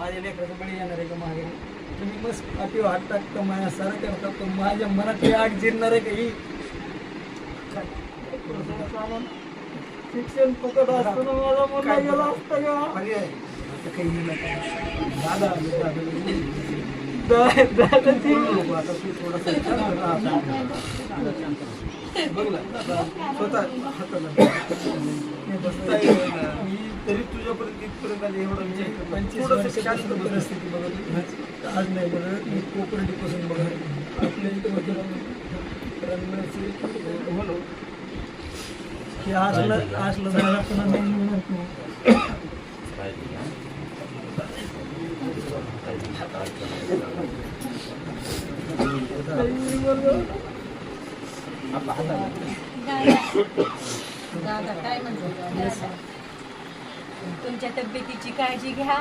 माझ्या लेकराचं बळी येणार आहे का मागे तुम्ही मस्त पाठीवर हात टाकता माझ्या सारं करता पण माझ्या मनातली आग जिरणार आहे का ही शिक्षण फुकट असताना माझा मुलगा गेला असता का दादा ती आता तू थोडासा बघ ना स्वतः मी तरी तुझ्यापर्यंत इथपर्यंत आले एवढं म्हणजे शांत परिस्थिती बघत आज नाही बघत मी कोऑपरेटिव्ह बघत आपल्या इथं म्हणलो की आजला जायला पुन्हा नाही मिळणार तू दादा काय म्हणतो तुमच्या तब्येतीची काळजी घ्या.